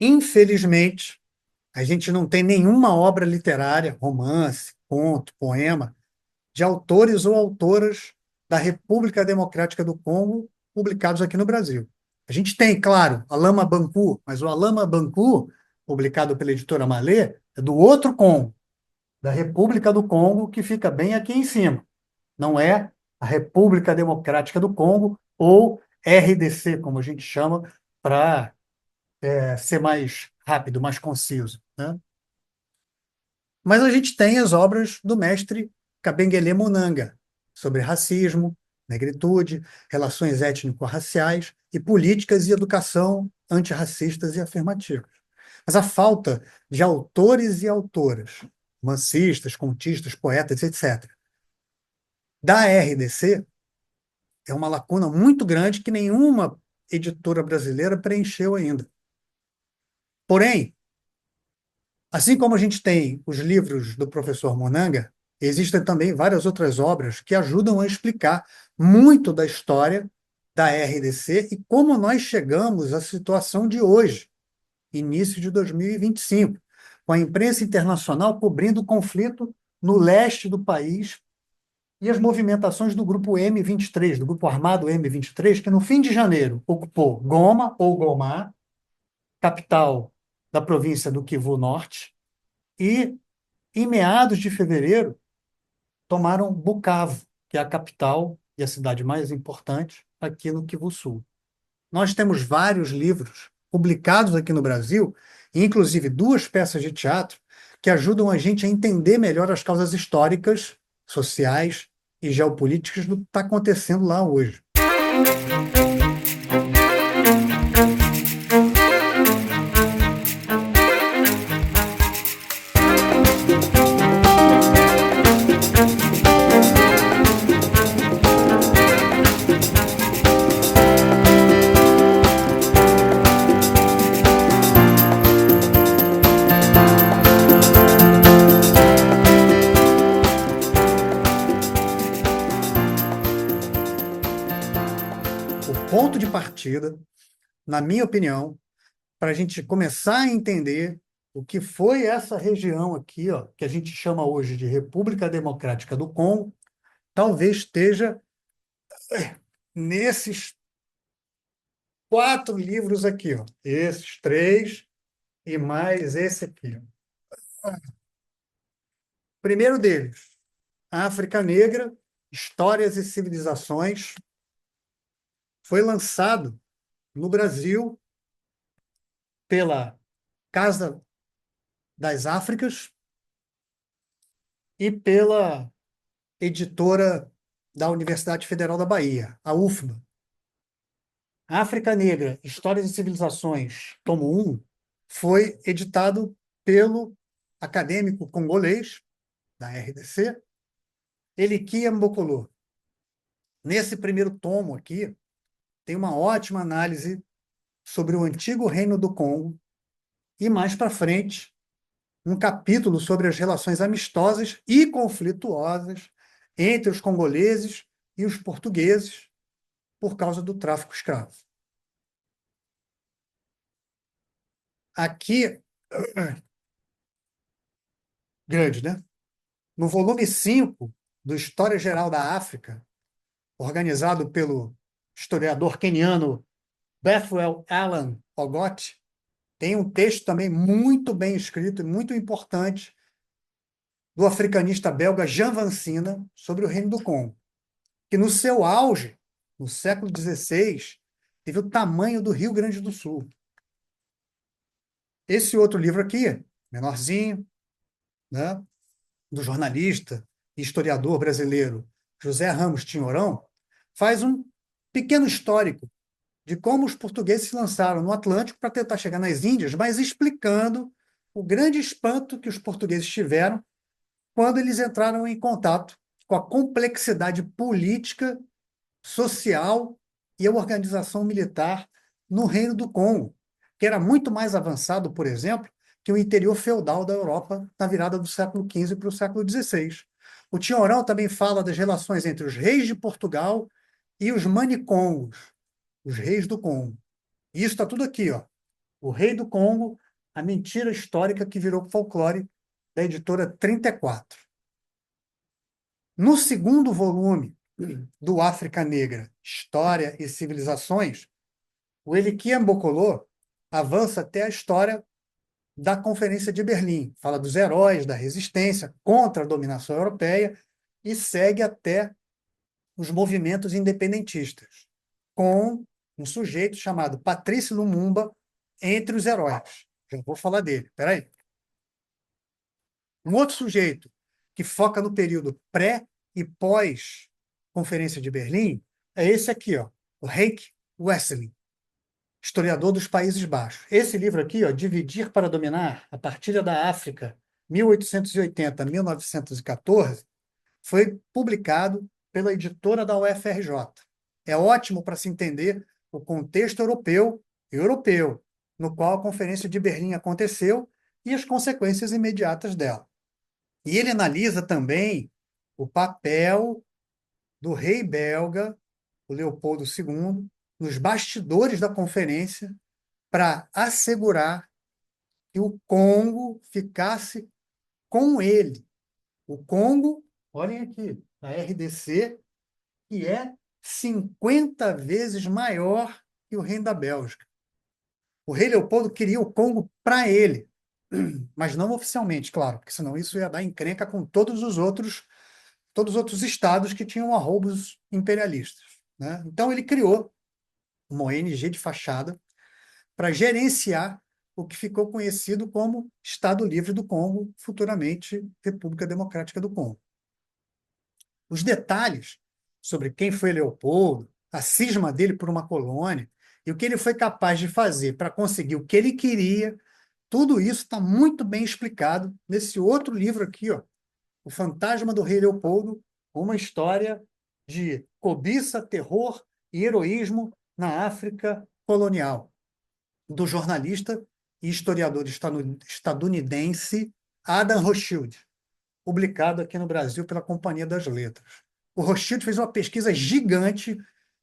Infelizmente, a gente não tem nenhuma obra literária, romance, conto, poema, de autores ou autoras da República Democrática do Congo publicados aqui no Brasil. A gente tem, claro, Alama Bancu, mas o Alama Bancu, publicado pela editora Malê, é do outro Congo, da República do Congo, que fica bem aqui em cima. Não é a República Democrática do Congo, ou RDC, como a gente chama, para ser mais rápido, mais conciso, né? Mas a gente tem as obras do mestre Kabengele Munanga, sobre racismo, negritude, relações étnico-raciais e políticas e educação antirracistas e afirmativas. Mas a falta de autores e autoras, romancistas, contistas, poetas, etc., da RDC é uma lacuna muito grande que nenhuma editora brasileira preencheu ainda. Porém, assim como a gente tem os livros do professor Monanga, existem também várias outras obras que ajudam a explicar muito da história da RDC e como nós chegamos à situação de hoje, início de 2025, com a imprensa internacional cobrindo o conflito no leste do país e as movimentações do grupo M23, do grupo armado M23, que no fim de janeiro ocupou Goma ou Gomá, capital da província do Kivu Norte, e em meados de fevereiro, tomaram Bukavu, que é a capital e a cidade mais importante aqui no Kivu Sul. Nós temos vários livros publicados aqui no Brasil, inclusive duas peças de teatro, que ajudam a gente a entender melhor as causas históricas, sociais e geopolíticas do que está acontecendo lá hoje. O ponto de partida, na minha opinião, para a gente começar a entender o que foi essa região aqui, ó, que a gente chama hoje de República Democrática do Congo, talvez esteja nesses quatro livros aqui, ó. Esses três e mais esse aqui, ó. Primeiro deles, África Negra, Histórias e Civilizações, foi lançado no Brasil pela Casa das Áfricas e pela editora da Universidade Federal da Bahia, a UFBA. África Negra, Histórias e Civilizações, tomo 1, foi editado pelo acadêmico congolês da RDC, Elikia Mbokolo. Nesse primeiro tomo aqui, tem uma ótima análise sobre o antigo Reino do Congo e, mais para frente, um capítulo sobre as relações amistosas e conflituosas entre os congoleses e os portugueses por causa do tráfico escravo. Aqui, grande, né? No volume 5 do História Geral da África, organizado pelo historiador queniano Bethwell Allen Ogot, tem um texto também muito bem escrito e muito importante do africanista belga Jean Vancina sobre o Reino do Congo, que no seu auge, no século XVI, teve o tamanho do Rio Grande do Sul. Esse outro livro aqui, menorzinho, né, do jornalista e historiador brasileiro José Ramos Tinhorão, faz um pequeno histórico de como os portugueses se lançaram no Atlântico para tentar chegar nas Índias, mas explicando o grande espanto que os portugueses tiveram quando eles entraram em contato com a complexidade política, social e a organização militar no Reino do Congo, que era muito mais avançado, por exemplo, que o interior feudal da Europa na virada do século XV para o século XVI. O Tinhorão também fala das relações entre os reis de Portugal e os manicongos, os reis do Congo. E isso está tudo aqui, ó. O Rei do Congo, a mentira histórica que virou folclore, da editora 34. No segundo volume do África Negra, História e Civilizações, o Elikia Mbokolo avança até a história da Conferência de Berlim, fala dos heróis da resistência contra a dominação europeia e segue até os movimentos independentistas, com um sujeito chamado Patrice Lumumba entre os heróis. Já vou falar dele, peraí. Um outro sujeito que foca no período pré e pós-Conferência de Berlim é esse aqui, ó, o Henk Wesseling, historiador dos Países Baixos. Esse livro aqui, ó, Dividir para Dominar, a partilha da África, 1880-1914, foi publicado pela editora da UFRJ. É ótimo para se entender o contexto europeu, no qual a Conferência de Berlim aconteceu e as consequências imediatas dela. E ele analisa também o papel do rei belga, o Leopoldo II, nos bastidores da conferência para assegurar que o Congo ficasse com ele. O Congo, olhem aqui, a RDC, que é 50 vezes maior que o reino da Bélgica. O rei Leopoldo queria o Congo para ele, mas não oficialmente, claro, porque senão isso ia dar encrenca com todos os outros estados que tinham arroubos imperialistas, né? Então ele criou uma ONG de fachada para gerenciar o que ficou conhecido como Estado Livre do Congo, futuramente República Democrática do Congo. Os detalhes sobre quem foi Leopoldo, a cisma dele por uma colônia e o que ele foi capaz de fazer para conseguir o que ele queria, tudo isso está muito bem explicado nesse outro livro aqui, ó, O Fantasma do Rei Leopoldo, uma história de cobiça, terror e heroísmo na África colonial, do jornalista e historiador estadunidense Adam Rothschild, publicado aqui no Brasil pela Companhia das Letras. O Rothschild fez uma pesquisa gigante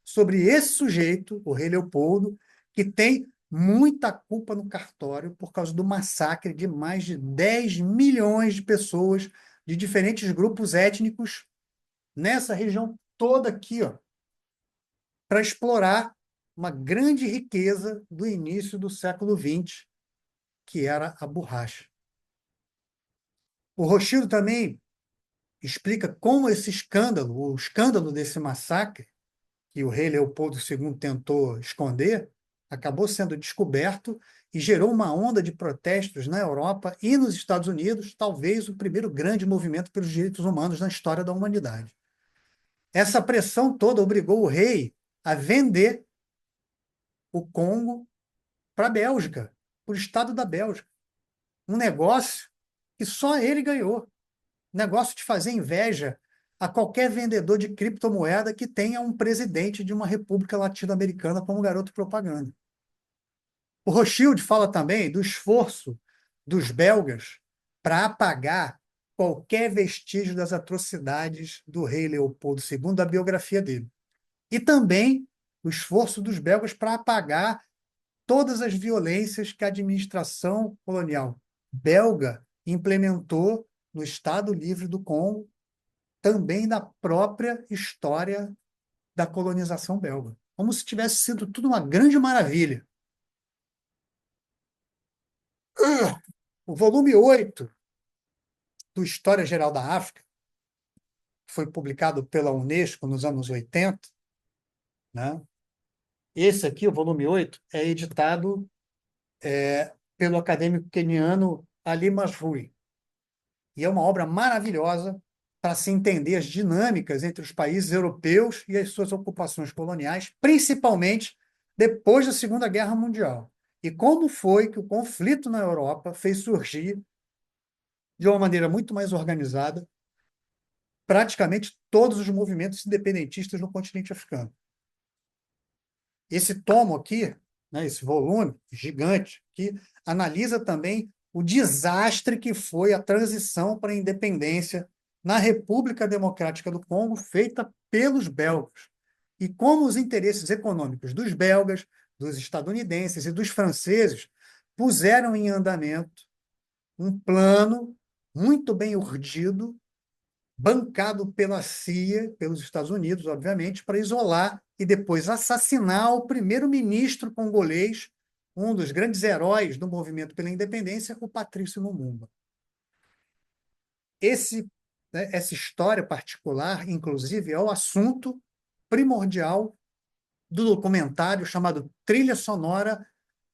sobre esse sujeito, o rei Leopoldo, que tem muita culpa no cartório por causa do massacre de mais de 10 milhões de pessoas de diferentes grupos étnicos nessa região toda aqui, ó, para explorar uma grande riqueza do início do século XX, que era a borracha. O Rothschild também explica como esse escândalo, o escândalo desse massacre, que o rei Leopoldo II tentou esconder, acabou sendo descoberto e gerou uma onda de protestos na Europa e nos Estados Unidos, talvez o primeiro grande movimento pelos direitos humanos na história da humanidade. Essa pressão toda obrigou o rei a vender o Congo para a Bélgica, para o Estado da Bélgica. Um negócio que só ele ganhou. Negócio de fazer inveja a qualquer vendedor de criptomoeda que tenha um presidente de uma república latino-americana como garoto propaganda. O Rothschild fala também do esforço dos belgas para apagar qualquer vestígio das atrocidades do rei Leopoldo II, da biografia dele. E também o esforço dos belgas para apagar todas as violências que a administração colonial belga implementou no Estado Livre do Congo, também na própria história da colonização belga. Como se tivesse sido tudo uma grande maravilha. O volume 8 do História Geral da África, que foi publicado pela Unesco nos anos 80, né? Esse aqui, o volume 8, é editado pelo acadêmico queniano Ali Masrui. E é uma obra maravilhosa para se entender as dinâmicas entre os países europeus e as suas ocupações coloniais, principalmente depois da Segunda Guerra Mundial. E como foi que o conflito na Europa fez surgir, de uma maneira muito mais organizada, praticamente todos os movimentos independentistas no continente africano. Esse tomo aqui, né, esse volume gigante, que analisa também o desastre que foi a transição para a independência na República Democrática do Congo, feita pelos belgas, e como os interesses econômicos dos belgas, dos estadunidenses e dos franceses puseram em andamento um plano muito bem urdido, bancado pela CIA, pelos Estados Unidos, obviamente, para isolar e depois assassinar o primeiro-ministro congolês, um dos grandes heróis do movimento pela independência, o Patrício Lumumba. Essa história particular, inclusive, é o assunto primordial do documentário chamado Trilha Sonora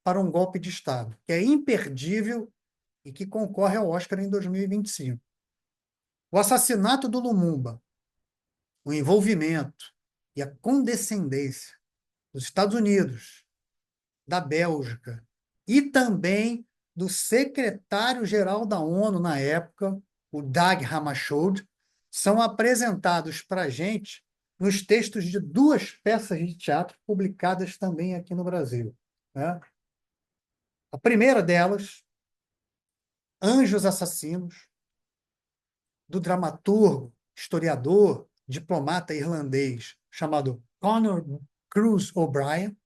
para um Golpe de Estado, que é imperdível e que concorre ao Oscar em 2025. O assassinato do Lumumba, o envolvimento e a condescendência dos Estados Unidos, da Bélgica e também do secretário-geral da ONU na época, o Dag Hammarskjöld, são apresentados para a gente nos textos de duas peças de teatro publicadas também aqui no Brasil, né? A primeira delas, Anjos Assassinos, do dramaturgo, historiador, diplomata irlandês chamado Conor Cruz O'Brien,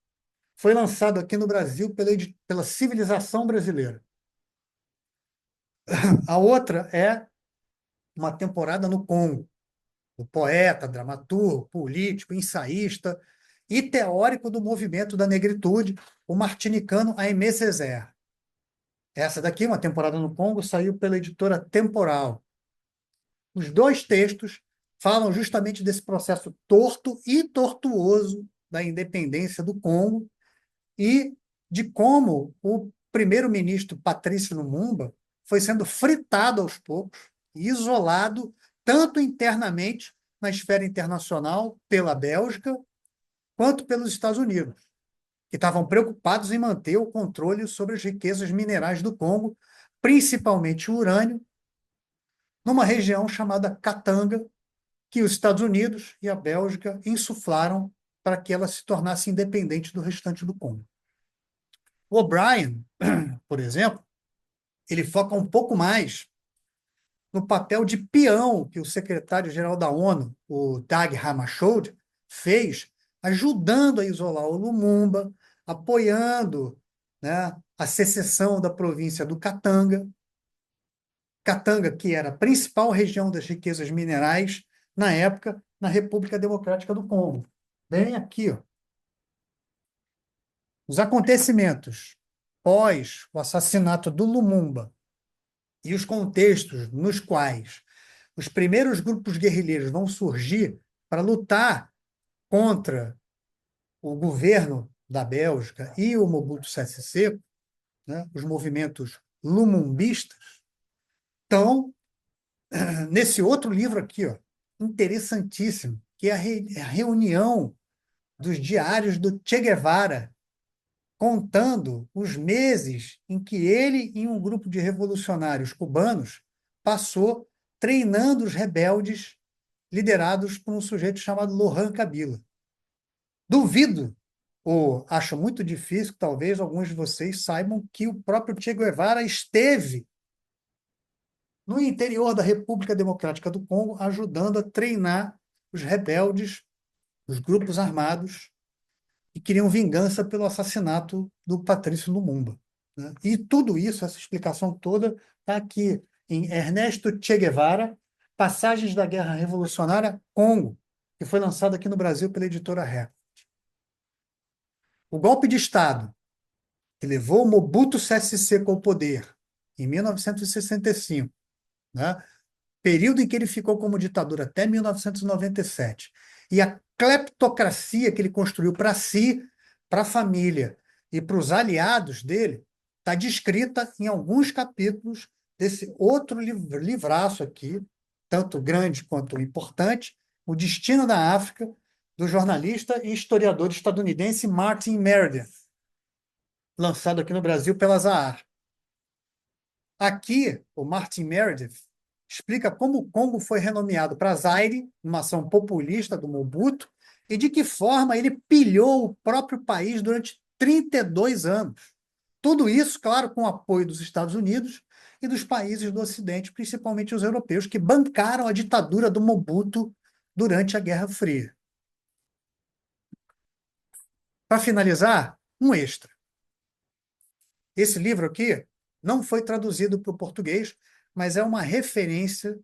foi lançado aqui no Brasil pela Civilização Brasileira. A outra é Uma Temporada no Congo, o poeta, dramaturgo, político, ensaísta e teórico do movimento da negritude, o martinicano Aimé Césaire. Essa daqui, Uma Temporada no Congo, saiu pela editora Temporal. Os dois textos falam justamente desse processo torto e tortuoso da independência do Congo e de como o primeiro-ministro Patrício Lumumba foi sendo fritado aos poucos, isolado, tanto internamente na esfera internacional, pela Bélgica, quanto pelos Estados Unidos, que estavam preocupados em manter o controle sobre as riquezas minerais do Congo, principalmente o urânio, numa região chamada Katanga, que os Estados Unidos e a Bélgica insuflaram para que ela se tornasse independente do restante do Congo. O O'Brien, por exemplo, ele foca um pouco mais no papel de peão que o secretário-geral da ONU, o Dag Hammarskjöld, fez, ajudando a isolar o Lumumba, apoiando, né, a secessão da província do Katanga. Katanga, que era a principal região das riquezas minerais na época, na República Democrática do Congo. Bem aqui, ó. Os acontecimentos pós o assassinato do Lumumba e os contextos nos quais os primeiros grupos guerrilheiros vão surgir para lutar contra o governo da Bélgica e o Mobutu Sese Seko, né, os movimentos lumumbistas, estão nesse outro livro aqui, ó, interessantíssimo, que é a reunião dos diários do Che Guevara, contando os meses em que ele e um grupo de revolucionários cubanos passou treinando os rebeldes liderados por um sujeito chamado Lohan Kabila. Duvido, ou acho muito difícil que talvez alguns de vocês saibam que o próprio Che Guevara esteve no interior da República Democrática do Congo ajudando a treinar os rebeldes, os grupos armados que queriam vingança pelo assassinato do Patrício Lumumba, né? E tudo isso, essa explicação toda, está aqui em Ernesto Che Guevara, Passagens da Guerra Revolucionária Congo, que foi lançado aqui no Brasil pela editora Record. O golpe de Estado que levou Mobutu Sese Seko ao poder em 1965, né? Período em que ele ficou como ditador até 1997, e a cleptocracia que ele construiu para si, para a família e para os aliados dele, está descrita em alguns capítulos desse outro livraço aqui, tanto grande quanto importante, O Destino da África, do jornalista e historiador estadunidense Martin Meredith, lançado aqui no Brasil pela Zahar. Aqui, o Martin Meredith explica como o Congo foi renomeado para Zaire, uma ação populista do Mobutu, e de que forma ele pilhou o próprio país durante 32 anos. Tudo isso, claro, com o apoio dos Estados Unidos e dos países do Ocidente, principalmente os europeus, que bancaram a ditadura do Mobutu durante a Guerra Fria. Para finalizar, um extra. Esse livro aqui não foi traduzido para o português, mas é uma referência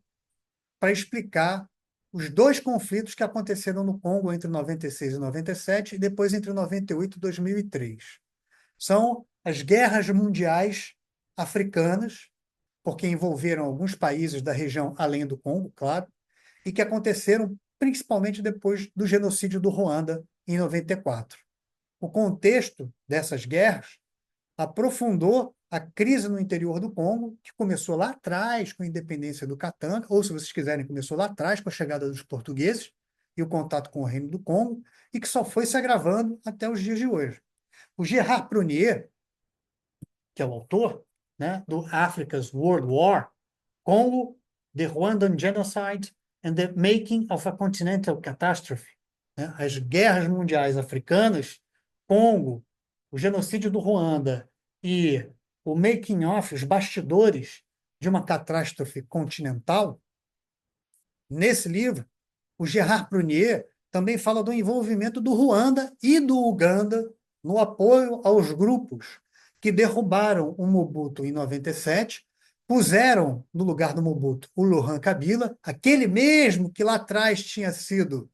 para explicar os dois conflitos que aconteceram no Congo entre 96 e 97 e depois entre 98 e 2003. São as guerras mundiais africanas, porque envolveram alguns países da região além do Congo, claro, e que aconteceram principalmente depois do genocídio do Ruanda, em 94. O contexto dessas guerras aprofundou a crise no interior do Congo, que começou lá atrás com a independência do Katanga, ou, se vocês quiserem, começou lá atrás com a chegada dos portugueses e o contato com o Reino do Congo, e que só foi se agravando até os dias de hoje. O Gerard Prunier, que é o autor, né, do Africa's World War, Congo, The Rwandan Genocide and the Making of a Continental Catastrophe, né, as guerras mundiais africanas, Congo, o genocídio do Ruanda e o making of, os bastidores de uma catástrofe continental. Nesse livro, o Gerard Prunier também fala do envolvimento do Ruanda e do Uganda no apoio aos grupos que derrubaram o Mobutu em 97, puseram no lugar do Mobutu o Laurent Kabila, aquele mesmo que lá atrás tinha sido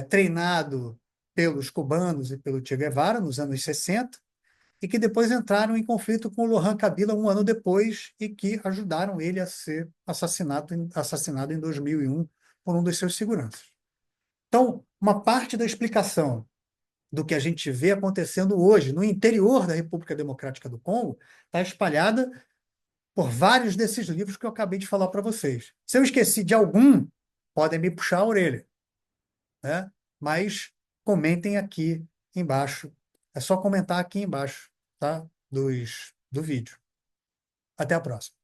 treinado pelos cubanos e pelo Che Guevara, nos anos 60, e que depois entraram em conflito com o Laurent Kabila um ano depois e que ajudaram ele a ser assassinado em 2001 por um dos seus seguranças. Então, uma parte da explicação do que a gente vê acontecendo hoje no interior da República Democrática do Congo está espalhada por vários desses livros que eu acabei de falar para vocês. Se eu esqueci de algum, podem me puxar a orelha, né? Mas comentem aqui embaixo. É só comentar aqui embaixo, tá? Do vídeo. Até a próxima.